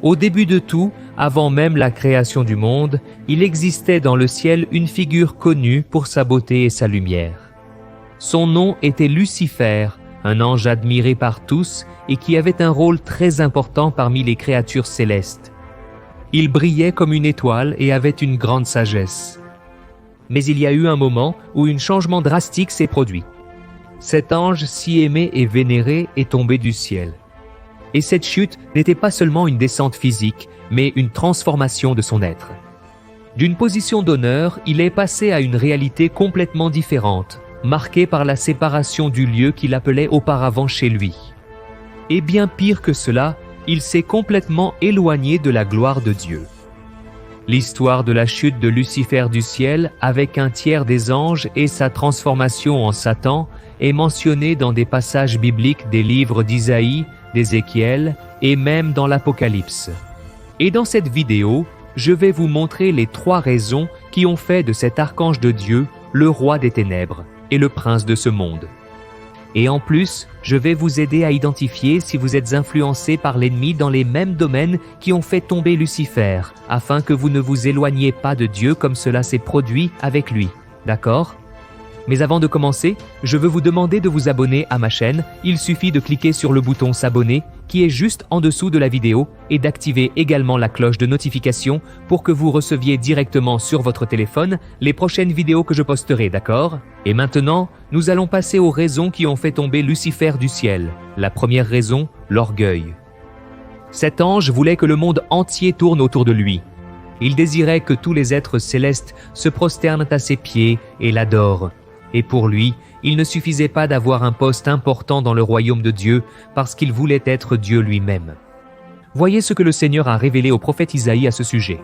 Au début de tout, avant même la création du monde, il existait dans le ciel une figure connue pour sa beauté et sa lumière. Son nom était Lucifer, un ange admiré par tous et qui avait un rôle très important parmi les créatures célestes. Il brillait comme une étoile et avait une grande sagesse. Mais il y a eu un moment où un changement drastique s'est produit. Cet ange si aimé et vénéré est tombé du ciel. Et cette chute n'était pas seulement une descente physique, mais une transformation de son être. D'une position d'honneur, il est passé à une réalité complètement différente, marquée par la séparation du lieu qu'il appelait auparavant chez lui. Et bien pire que cela, il s'est complètement éloigné de la gloire de Dieu. L'histoire de la chute de Lucifer du ciel avec un tiers des anges et sa transformation en Satan est mentionnée dans des passages bibliques des livres d'Isaïe, d'Ézéchiel et même dans l'Apocalypse. Et dans cette vidéo, je vais vous montrer les 3 raisons qui ont fait de cet archange de Dieu le roi des ténèbres et le prince de ce monde. Et en plus, je vais vous aider à identifier si vous êtes influencé par l'ennemi dans les mêmes domaines qui ont fait tomber Lucifer, afin que vous ne vous éloigniez pas de Dieu comme cela s'est produit avec lui. D'accord ? Mais avant de commencer, je veux vous demander de vous abonner à ma chaîne. Il suffit de cliquer sur le bouton s'abonner qui est juste en dessous de la vidéo et d'activer également la cloche de notification pour que vous receviez directement sur votre téléphone les prochaines vidéos que je posterai, d'accord ? Et maintenant, nous allons passer aux raisons qui ont fait tomber Lucifer du ciel. La première raison, l'orgueil. Cet ange voulait que le monde entier tourne autour de lui. Il désirait que tous les êtres célestes se prosternent à ses pieds et l'adorent. Et pour lui, il ne suffisait pas d'avoir un poste important dans le royaume de Dieu parce qu'il voulait être Dieu lui-même. Voyez ce que le Seigneur a révélé au prophète Isaïe à ce sujet.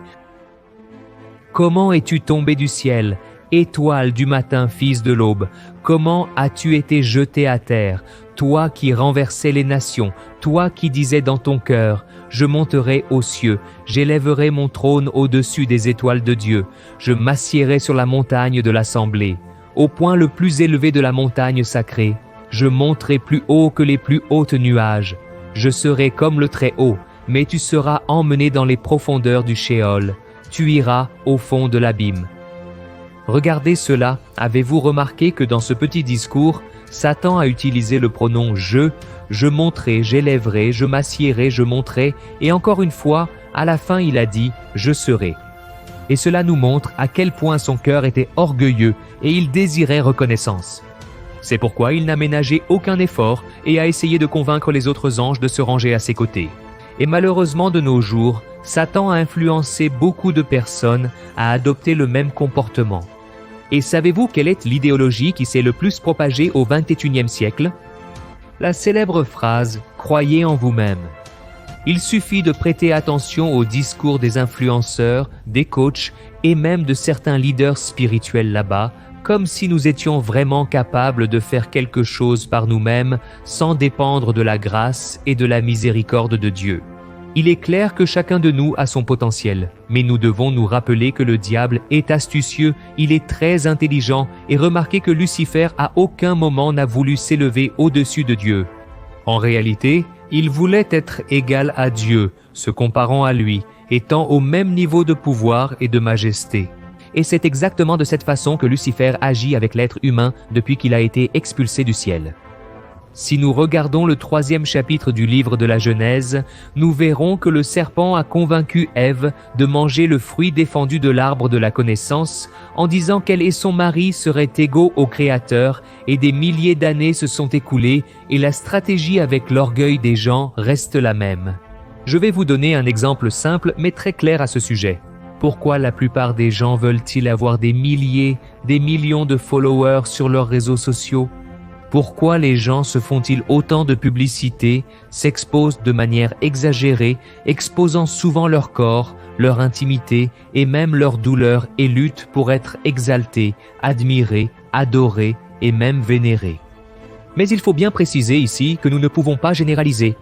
« Comment es-tu tombé du ciel, étoile du matin, fils de l'aube? Comment as-tu été jeté à terre, toi qui renversais les nations, toi qui disais dans ton cœur, « Je monterai aux cieux, j'élèverai mon trône au-dessus des étoiles de Dieu, je m'assiérai sur la montagne de l'assemblée. » Au point le plus élevé de la montagne sacrée, je monterai plus haut que les plus hautes nuages. Je serai comme le Très-Haut, mais tu seras emmené dans les profondeurs du Shéol. Tu iras au fond de l'abîme. Regardez cela, avez-vous remarqué que dans ce petit discours, Satan a utilisé le pronom « je monterai, j'élèverai, je m'assiérai, je monterai » et encore une fois, à la fin il a dit « je serai ». Et cela nous montre à quel point son cœur était orgueilleux et il désirait reconnaissance. C'est pourquoi il n'a ménagé aucun effort et a essayé de convaincre les autres anges de se ranger à ses côtés. Et malheureusement de nos jours, Satan a influencé beaucoup de personnes à adopter le même comportement. Et savez-vous quelle est l'idéologie qui s'est le plus propagée au XXIe siècle? La célèbre phrase « Croyez en vous-même ». Il suffit de prêter attention aux discours des influenceurs, des coachs et même de certains leaders spirituels là-bas, comme si nous étions vraiment capables de faire quelque chose par nous-mêmes sans dépendre de la grâce et de la miséricorde de Dieu. Il est clair que chacun de nous a son potentiel, mais nous devons nous rappeler que le diable est astucieux, il est très intelligent et remarquez que Lucifer à aucun moment n'a voulu s'élever au-dessus de Dieu. En réalité, il voulait être égal à Dieu, se comparant à lui, étant au même niveau de pouvoir et de majesté. Et c'est exactement de cette façon que Lucifer agit avec l'être humain depuis qu'il a été expulsé du ciel. Si nous regardons le 3e chapitre du livre de la Genèse, nous verrons que le serpent a convaincu Ève de manger le fruit défendu de l'arbre de la connaissance en disant qu'elle et son mari seraient égaux au Créateur et des milliers d'années se sont écoulées et la stratégie avec l'orgueil des gens reste la même. Je vais vous donner un exemple simple mais très clair à ce sujet. Pourquoi la plupart des gens veulent-ils avoir des milliers, des millions de followers sur leurs réseaux sociaux? Pourquoi les gens se font-ils autant de publicité, s'exposent de manière exagérée, exposant souvent leur corps, leur intimité et même leur douleur et luttent pour être exaltés, admirés, adorés et même vénérés? Mais il faut bien préciser ici que nous ne pouvons pas généraliser.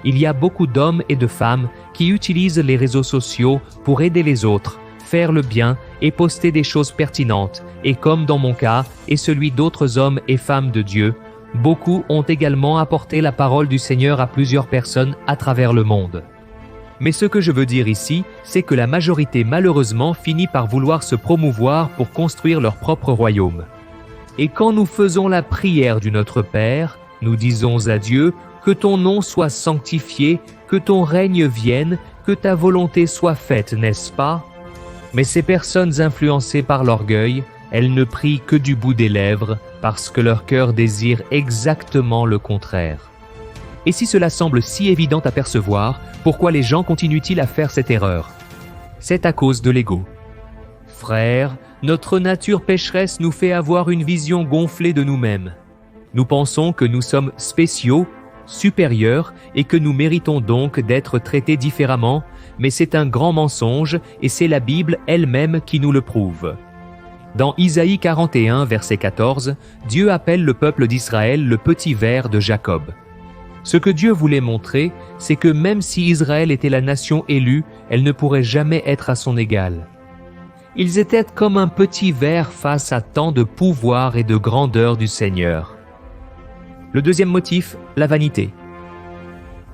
Il y a beaucoup d'hommes et de femmes qui utilisent les réseaux sociaux pour aider les autres, faire le bien et poster des choses pertinentes. Et comme dans mon cas et celui d'autres hommes et femmes de Dieu, beaucoup ont également apporté la parole du Seigneur à plusieurs personnes à travers le monde. Mais ce que je veux dire ici, c'est que la majorité malheureusement finit par vouloir se promouvoir pour construire leur propre royaume. Et quand nous faisons la prière du Notre Père, nous disons à Dieu « Que ton nom soit sanctifié, que ton règne vienne, que ta volonté soit faite, n'est-ce pas ?» Mais ces personnes influencées par l'orgueil, elles ne prient que du bout des lèvres, parce que leur cœur désire exactement le contraire. Et si cela semble si évident à percevoir, pourquoi les gens continuent-ils à faire cette erreur? C'est à cause de l'ego. Frères, notre nature pécheresse nous fait avoir une vision gonflée de nous-mêmes. Nous pensons que nous sommes spéciaux, supérieurs et que nous méritons donc d'être traités différemment, mais c'est un grand mensonge et c'est la Bible elle-même qui nous le prouve. Dans Isaïe 41, verset 14, Dieu appelle le peuple d'Israël le petit ver de Jacob. Ce que Dieu voulait montrer, c'est que même si Israël était la nation élue, elle ne pourrait jamais être à son égal. Ils étaient comme un petit ver face à tant de pouvoir et de grandeur du Seigneur. Le deuxième motif, la vanité.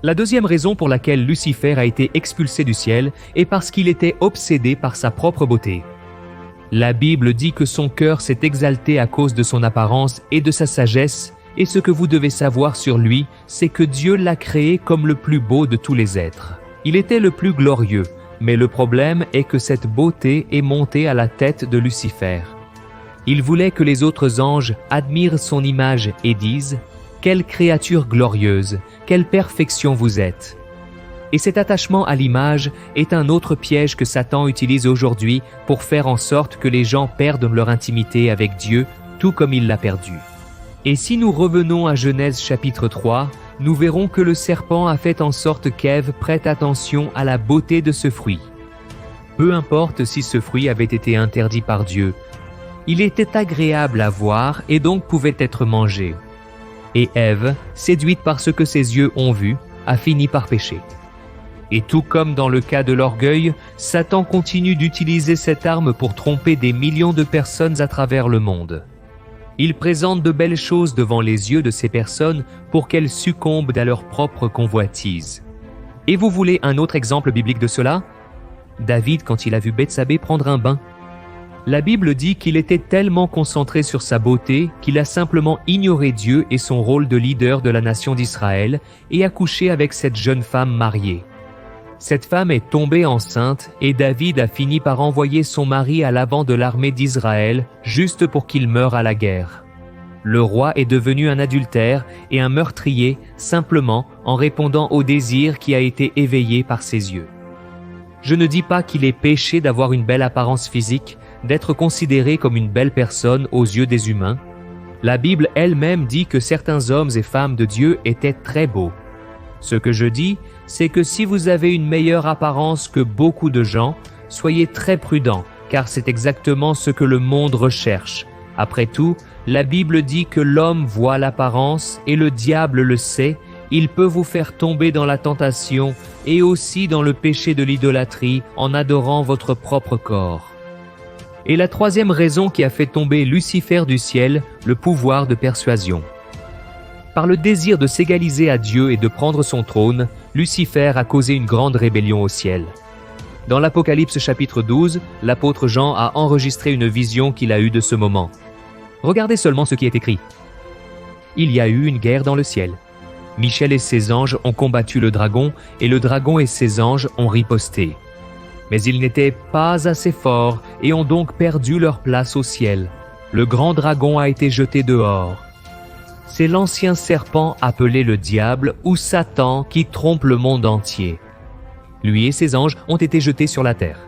La deuxième raison pour laquelle Lucifer a été expulsé du ciel est parce qu'il était obsédé par sa propre beauté. La Bible dit que son cœur s'est exalté à cause de son apparence et de sa sagesse, et ce que vous devez savoir sur lui, c'est que Dieu l'a créé comme le plus beau de tous les êtres. Il était le plus glorieux, mais le problème est que cette beauté est montée à la tête de Lucifer. Il voulait que les autres anges admirent son image et disent « Quelle créature glorieuse, quelle perfection vous êtes !» Et cet attachement à l'image est un autre piège que Satan utilise aujourd'hui pour faire en sorte que les gens perdent leur intimité avec Dieu, tout comme il l'a perdu. Et si nous revenons à Genèse chapitre 3, nous verrons que le serpent a fait en sorte qu'Ève prête attention à la beauté de ce fruit. Peu importe si ce fruit avait été interdit par Dieu, il était agréable à voir et donc pouvait être mangé. Et Ève, séduite par ce que ses yeux ont vu, a fini par pécher. Et tout comme dans le cas de l'orgueil, Satan continue d'utiliser cette arme pour tromper des millions de personnes à travers le monde. Il présente de belles choses devant les yeux de ces personnes pour qu'elles succombent à leur propre convoitise. Et vous voulez un autre exemple biblique de cela? David, quand il a vu Bethsabée prendre un bain. La Bible dit qu'il était tellement concentré sur sa beauté qu'il a simplement ignoré Dieu et son rôle de leader de la nation d'Israël et a couché avec cette jeune femme mariée. Cette femme est tombée enceinte et David a fini par envoyer son mari à l'avant de l'armée d'Israël juste pour qu'il meure à la guerre. Le roi est devenu un adultère et un meurtrier simplement en répondant au désir qui a été éveillé par ses yeux. Je ne dis pas qu'il est péché d'avoir une belle apparence physique, d'être considéré comme une belle personne aux yeux des humains. La Bible elle-même dit que certains hommes et femmes de Dieu étaient très beaux. Ce que je dis, c'est que si vous avez une meilleure apparence que beaucoup de gens, soyez très prudents, car c'est exactement ce que le monde recherche. Après tout, la Bible dit que l'homme voit l'apparence et le diable le sait, il peut vous faire tomber dans la tentation et aussi dans le péché de l'idolâtrie en adorant votre propre corps. Et la troisième raison qui a fait tomber Lucifer du ciel, le pouvoir de persuasion. Par le désir de s'égaliser à Dieu et de prendre son trône, Lucifer a causé une grande rébellion au ciel. Dans l'Apocalypse chapitre 12, l'apôtre Jean a enregistré une vision qu'il a eue de ce moment. Regardez seulement ce qui est écrit. Il y a eu une guerre dans le ciel. Michel et ses anges ont combattu le dragon, et le dragon et ses anges ont riposté. Mais ils n'étaient pas assez forts et ont donc perdu leur place au ciel. Le grand dragon a été jeté dehors. C'est l'ancien serpent appelé le diable ou Satan qui trompe le monde entier. Lui et ses anges ont été jetés sur la terre.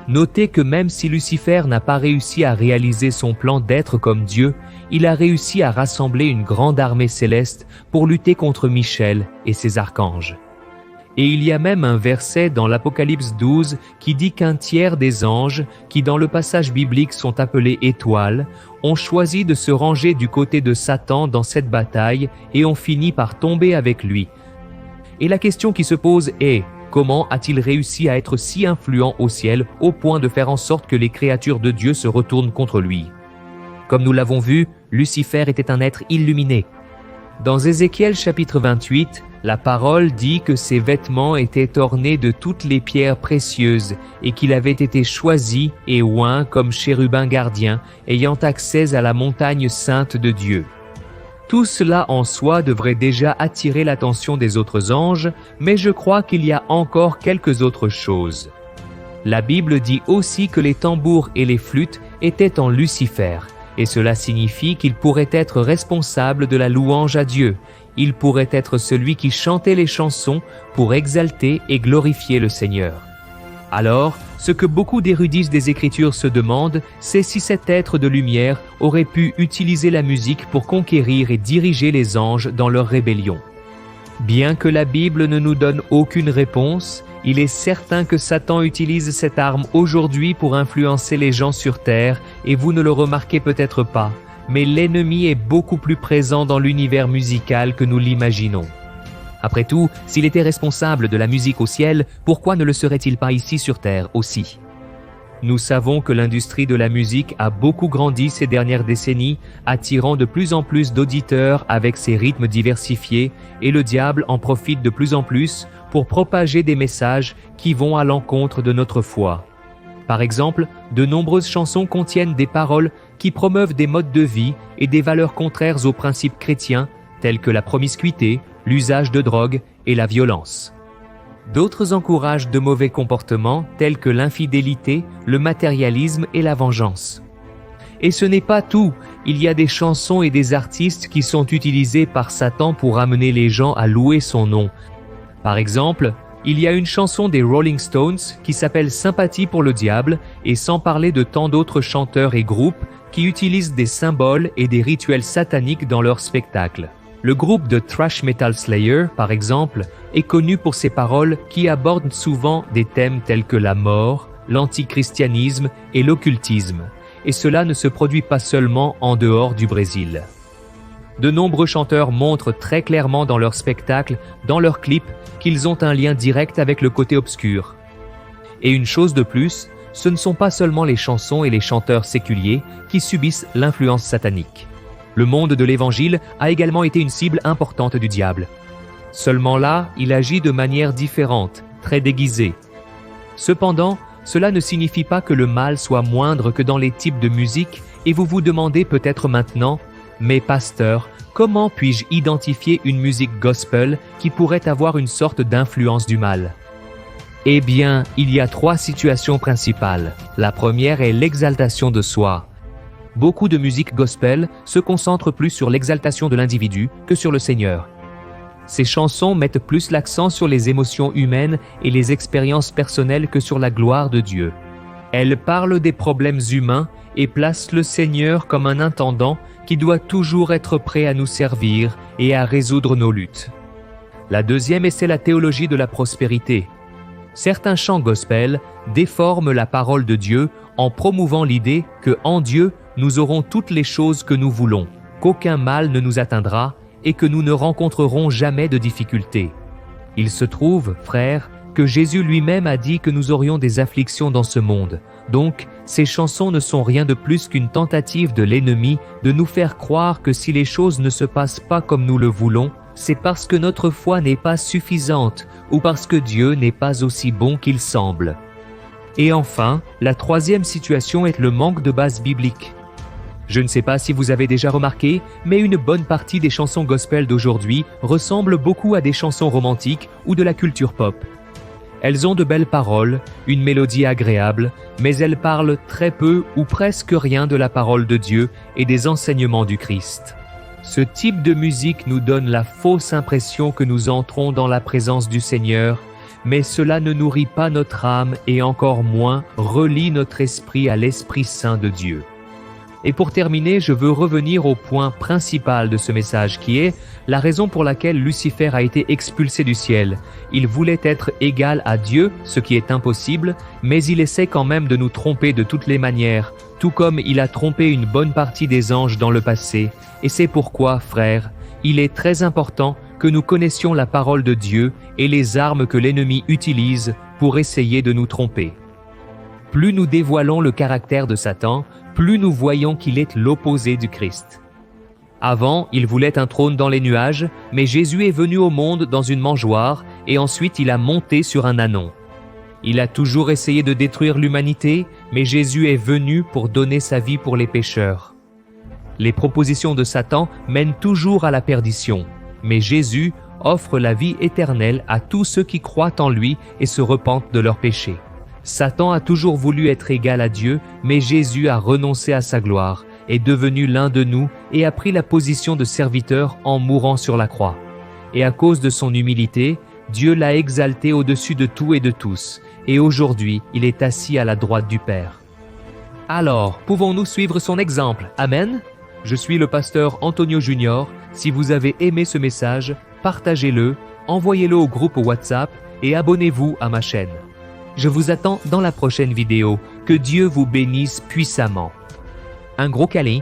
Notez que même si Lucifer n'a pas réussi à réaliser son plan d'être comme Dieu, il a réussi à rassembler une grande armée céleste pour lutter contre Michel et ses archanges. Et il y a même un verset dans l'Apocalypse 12 qui dit qu'un tiers des anges, qui dans le passage biblique sont appelés étoiles, ont choisi de se ranger du côté de Satan dans cette bataille et ont fini par tomber avec lui. Et la question qui se pose est, comment a-t-il réussi à être si influent au ciel au point de faire en sorte que les créatures de Dieu se retournent contre lui? Comme nous l'avons vu, Lucifer était un être illuminé. Dans Ézéchiel chapitre 28, la parole dit que ses vêtements étaient ornés de toutes les pierres précieuses et qu'il avait été choisi et oint comme chérubin gardien, ayant accès à la montagne sainte de Dieu. Tout cela en soi devrait déjà attirer l'attention des autres anges, mais je crois qu'il y a encore quelques autres choses. La Bible dit aussi que les tambours et les flûtes étaient en Lucifer, et cela signifie qu'il pourrait être responsable de la louange à Dieu. Il pourrait être celui qui chantait les chansons pour exalter et glorifier le Seigneur. Alors, ce que beaucoup d'érudits des Écritures se demandent, c'est si cet être de lumière aurait pu utiliser la musique pour conquérir et diriger les anges dans leur rébellion. Bien que la Bible ne nous donne aucune réponse, il est certain que Satan utilise cette arme aujourd'hui pour influencer les gens sur terre, et vous ne le remarquez peut-être pas, mais l'ennemi est beaucoup plus présent dans l'univers musical que nous l'imaginons. Après tout, s'il était responsable de la musique au ciel, pourquoi ne le serait-il pas ici sur terre aussi ? Nous savons que l'industrie de la musique a beaucoup grandi ces dernières décennies, attirant de plus en plus d'auditeurs avec ses rythmes diversifiés, et le diable en profite de plus en plus pour propager des messages qui vont à l'encontre de notre foi. Par exemple, de nombreuses chansons contiennent des paroles qui promeuvent des modes de vie et des valeurs contraires aux principes chrétiens, tels que la promiscuité, l'usage de drogue et la violence. D'autres encouragent de mauvais comportements tels que l'infidélité, le matérialisme et la vengeance. Et ce n'est pas tout, il y a des chansons et des artistes qui sont utilisés par Satan pour amener les gens à louer son nom. Par exemple, il y a une chanson des Rolling Stones qui s'appelle Sympathie pour le diable, et sans parler de tant d'autres chanteurs et groupes qui utilisent des symboles et des rituels sataniques dans leurs spectacles. Le groupe de thrash metal Slayer, par exemple, est connu pour ses paroles qui abordent souvent des thèmes tels que la mort, l'antichristianisme et l'occultisme, et cela ne se produit pas seulement en dehors du Brésil. De nombreux chanteurs montrent très clairement dans leurs spectacles, dans leurs clips, qu'ils ont un lien direct avec le côté obscur. Et une chose de plus, ce ne sont pas seulement les chansons et les chanteurs séculiers qui subissent l'influence satanique. Le monde de l'Évangile a également été une cible importante du diable. Seulement là, il agit de manière différente, très déguisée. Cependant, cela ne signifie pas que le mal soit moindre que dans les types de musique, et vous vous demandez peut-être maintenant, mais pasteur, comment puis-je identifier une musique gospel qui pourrait avoir une sorte d'influence du mal ? Eh bien, il y a 3 situations principales. La première est l'exaltation de soi. Beaucoup de musique gospel se concentre plus sur l'exaltation de l'individu que sur le Seigneur. Ces chansons mettent plus l'accent sur les émotions humaines et les expériences personnelles que sur la gloire de Dieu. Elles parlent des problèmes humains et placent le Seigneur comme un intendant qui doit toujours être prêt à nous servir et à résoudre nos luttes. La deuxième, c'est la théologie de la prospérité. Certains chants gospel déforment la parole de Dieu en promouvant l'idée que en Dieu, nous aurons toutes les choses que nous voulons, qu'aucun mal ne nous atteindra et que nous ne rencontrerons jamais de difficultés. Il se trouve, frères, que Jésus lui-même a dit que nous aurions des afflictions dans ce monde. Donc, ces chansons ne sont rien de plus qu'une tentative de l'ennemi de nous faire croire que si les choses ne se passent pas comme nous le voulons, c'est parce que notre foi n'est pas suffisante ou parce que Dieu n'est pas aussi bon qu'il semble. Et enfin, la troisième situation est le manque de base biblique. Je ne sais pas si vous avez déjà remarqué, mais une bonne partie des chansons gospel d'aujourd'hui ressemblent beaucoup à des chansons romantiques ou de la culture pop. Elles ont de belles paroles, une mélodie agréable, mais elles parlent très peu ou presque rien de la parole de Dieu et des enseignements du Christ. Ce type de musique nous donne la fausse impression que nous entrons dans la présence du Seigneur, mais cela ne nourrit pas notre âme et encore moins relie notre esprit à l'Esprit Saint de Dieu. Et pour terminer, je veux revenir au point principal de ce message qui est la raison pour laquelle Lucifer a été expulsé du ciel. Il voulait être égal à Dieu, ce qui est impossible, mais il essaie quand même de nous tromper de toutes les manières, tout comme il a trompé une bonne partie des anges dans le passé. Et c'est pourquoi, frères, il est très important que nous connaissions la parole de Dieu et les armes que l'ennemi utilise pour essayer de nous tromper. Plus nous dévoilons le caractère de Satan, plus nous voyons qu'il est l'opposé du Christ. Avant, il voulait un trône dans les nuages, mais Jésus est venu au monde dans une mangeoire et ensuite il a monté sur un ânon. Il a toujours essayé de détruire l'humanité, mais Jésus est venu pour donner sa vie pour les pécheurs. Les propositions de Satan mènent toujours à la perdition, mais Jésus offre la vie éternelle à tous ceux qui croient en lui et se repentent de leurs péchés. Satan a toujours voulu être égal à Dieu, mais Jésus a renoncé à sa gloire, est devenu l'un de nous et a pris la position de serviteur en mourant sur la croix. Et à cause de son humilité, Dieu l'a exalté au-dessus de tout et de tous, et aujourd'hui il est assis à la droite du Père. Alors, pouvons-nous suivre son exemple? Amen? Je suis le pasteur Antonio Junior. Si vous avez aimé ce message, partagez-le, envoyez-le au groupe WhatsApp et abonnez-vous à ma chaîne. Je vous attends dans la prochaine vidéo. Que Dieu vous bénisse puissamment. Un gros câlin.